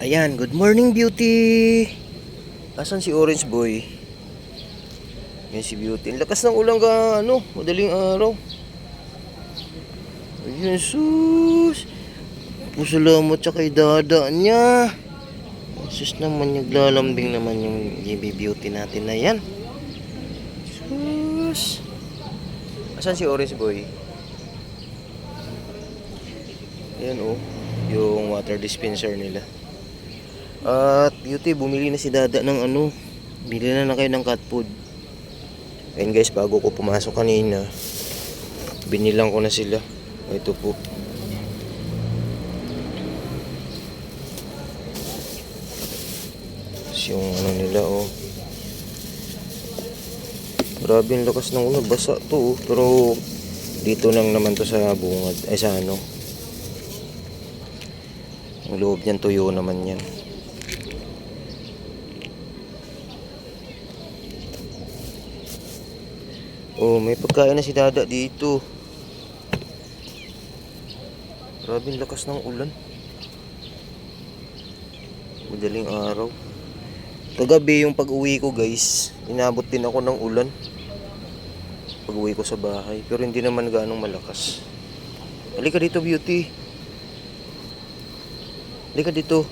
Ayan, good morning beauty. Asan si Orange Boy? Yan si Beauty. Ang lakas ng ulan ka, madaling araw. Ayun, sus. Pusalamat siya kay dada niya. Sus naman, naglalambing naman yung GB Beauty natin na yan. Sus. Asan si Orange Boy? Ayan yung water dispenser nila. At Beauty, bumili na si Dada ng bili na kayo ng cat food. Ayun guys, bago ko pumasok kanina, binilang ko na sila. Ito po. Tapos yung nila grabe ang lakas ng ulan, basa to pero dito lang naman to sa bungad, ay sa ang loob niyan tuyo naman yan. May pagkain na si Dada dito. Grabe ang lakas ng ulan. Madaling araw. Kagabi yung pag-uwi ko guys, inabot din ako ng ulan. Pag-uwi ko sa bahay, pero hindi naman ganong malakas. Halika dito Beauty. Halika dito.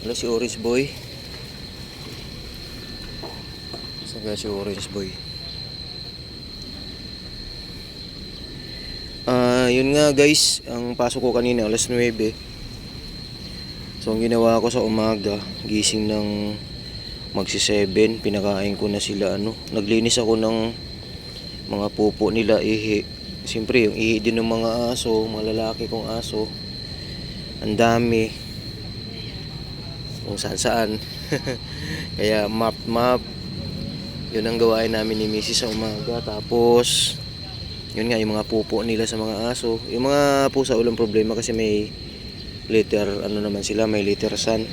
Wala si Orange Boy. Saga si Orange Boy. Yun nga guys, ang pasok ko kanina alas 9. So ang ginawa ko sa umaga, gising ng magsi 7, pinakain ko na sila naglinis ako ng mga pupo nila, ihi. Siyempre yung ihi din ng mga aso, mga lalaki kong aso. Ang dami. Kung saan saan. Kaya map. Yun ang gawain namin ni Mrs. sa umaga. Tapos yun nga, yung mga pupo nila sa mga aso. Yung mga pusa walang problema kasi may litter, naman sila, may litter sun.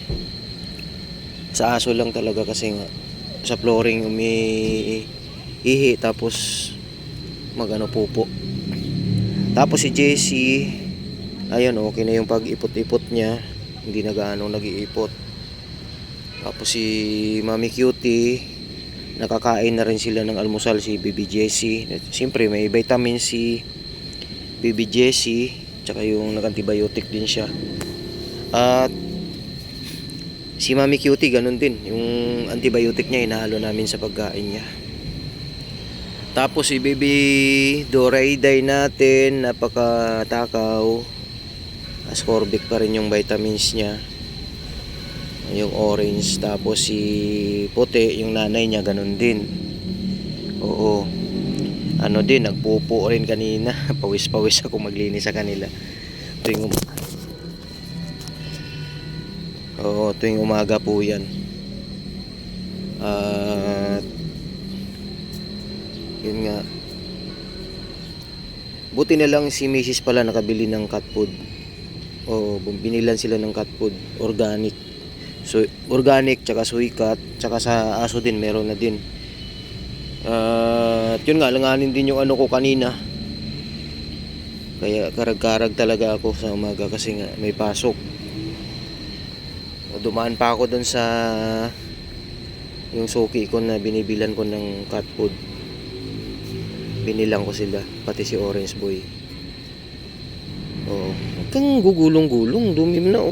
Sa aso lang talaga kasi nga sa flooring umiihi tapos pupo. Tapos si Jessie, ayun okay na yung pag-ipot-ipot niya, hindi na gaano nag-iipot. Tapos si Mami Cutie, nakakain na rin sila ng almusal, si Baby Jessie. Siyempre may vitamin si Baby Jessie, tsaka yung nag-antibiotic din siya. At si Mami Cutie ganun din, yung antibiotic niya inahalo namin sa pagkain niya. Tapos si Baby Dorayday natin, napakatakaw, ascorbic pa rin yung vitamins niya, yung orange. Tapos si puti, yung nanay niya ganun din. Din, nagpupo rin kanina. Pawis ako maglinis sa kanila tuwing umaga po yan. At yun nga, buti na lang si Mrs. pala nakabili ng cat food. Binilan sila ng cat food, organic. So organic, tsaka suikat, tsaka sa aso din meron na din. At yun nga, langanin din yung ko kanina. Kaya karag-karag talaga ako sa umaga kasi nga may pasok. Dumaan pa ako dun sa yung suki ko na binibilan ko ng cat food. Binilang ko sila, pati si Orange Boy. Huwag kang gugulong-gulong, dumim na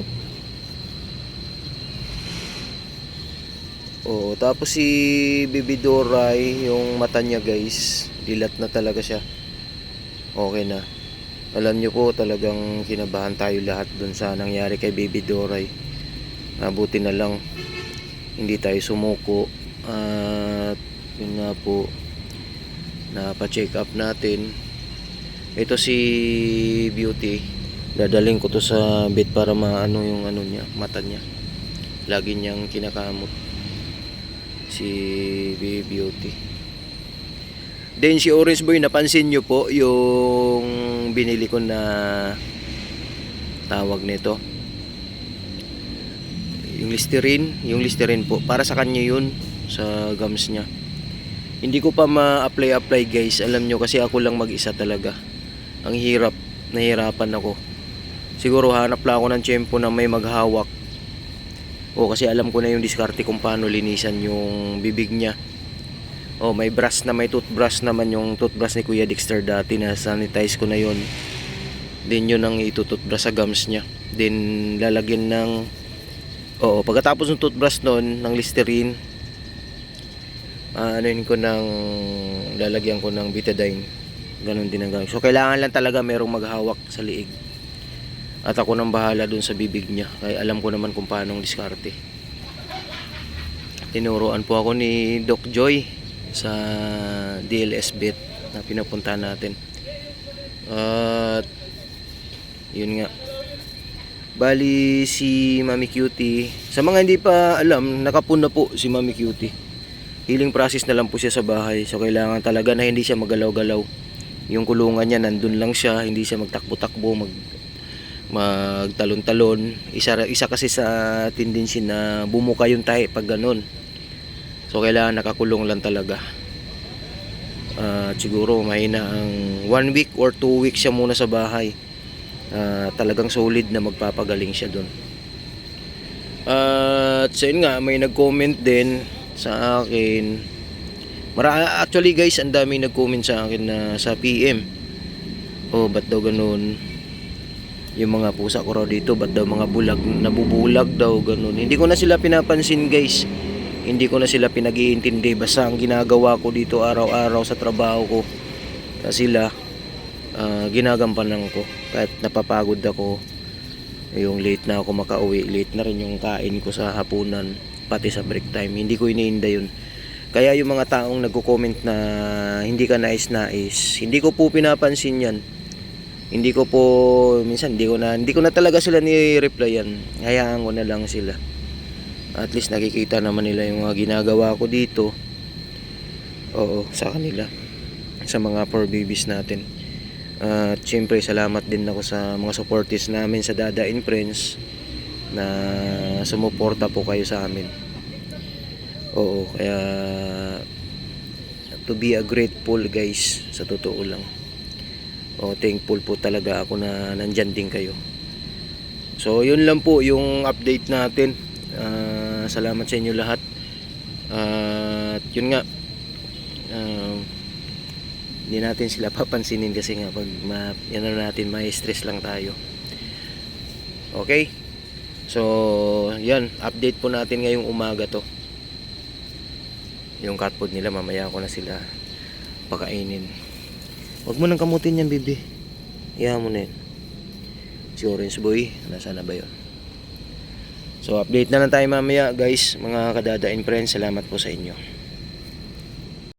tapos si Baby Doray, yung mata niya guys, dilat na talaga siya. Okay na. Alam nyo po, talagang kinabahan tayo lahat dun sa nangyari kay Baby Doray. Buti na lang hindi tayo sumuko. At yun nga po, napa-check up natin. Ito si Beauty, dadaling ko to sa vet para maano yung niya, mata niya. Lagi niyang kinakamot si Baby Beauty. Then si Orange Boy, napansin nyo po yung binili ko na tawag nito, yung Listerine po, para sa kanya yun, sa gums niya. Hindi ko pa ma-apply guys, alam nyo, kasi ako lang mag-isa talaga. Ang hirap nahihirapan ako. Siguro hanap lang ako ng tiyempo na may maghawak. O kasi alam ko na yung diskarte kung paano linisan yung bibig niya. O may brush na, may toothbrush naman, yung toothbrush ni Kuya Dexter dati, na sanitize ko na yun. Then yun ang itutoothbrush sa gums niya. Then lalagyan ng pagkatapos ng toothbrush nun ng Listerine, lalagyan ko ng betadine. Ganun din ang gagawin. So kailangan lang talaga merong maghawak sa liig. At ako nang bahala dun sa bibig niya. Kaya alam ko naman kung paano diskarte. Tinuruan po ako ni Doc Joy sa DLS Vet na pinapunta natin. At yun nga. Bali si Mami Cutie, sa mga hindi pa alam, nakapuna po si Mami Cutie. Healing process na lang po siya sa bahay. So kailangan talaga na hindi siya magalaw-galaw. Yung kulungan niya nandun lang siya, hindi siya magtakbo-takbo, magtalon-talon. Isa kasi sa tendency na bumuka yung tahi pag ganun. So kailangan nakakulong lang talaga. Siguro mahina ang 1 week or 2 weeks siya muna sa bahay. Talagang solid na magpapagaling siya doon. At so yun nga, may nag-comment din sa akin. Actually guys, ang daming nag-comment sa akin na sa PM. Ba't daw ganun? Yung mga pusa ko raw dito, ba't daw mga bulag, nabubulag daw ganun. Hindi ko na sila pinapansin guys. Hindi ko na sila pinag-iintindi. Basta ang ginagawa ko dito araw-araw sa trabaho ko, sila ginagampanan ko. Kahit napapagod ako, yung late na ako makauwi, late na rin yung kain ko sa hapunan, pati sa break time, hindi ko iniinda yun. Kaya yung mga taong nagko-comment na hindi ka nais-nais, hindi ko po pinapansin yan. Hindi ko po, minsan hindi ko na talaga sila ni-replyan. Hayaan ko na lang sila. At least nakikita naman nila yung mga ginagawa ko dito. Sa kanila, sa mga fur babies natin. At syempre salamat din ako sa mga supporters namin sa Dada and Friends na sumuporta po kayo sa amin. Kaya to be a grateful guys, sa totoo lang. Thankful po talaga ako na nandyan din kayo. So yun lang po yung update natin. Salamat sa inyo lahat. At yun nga, hindi natin sila papansinin kasi nga pag natin, may stress lang tayo. Okay, so yan, update po natin ngayong umaga to. Yung cat food nila, mamaya ko na sila pakainin. Huwag mo nang kamutin yan, bibi. Iyahan mo na yan. Si Orange Boy, nasaan na ba yun? So update na lang tayo mamaya guys, mga kadada and friends. Salamat po sa inyo.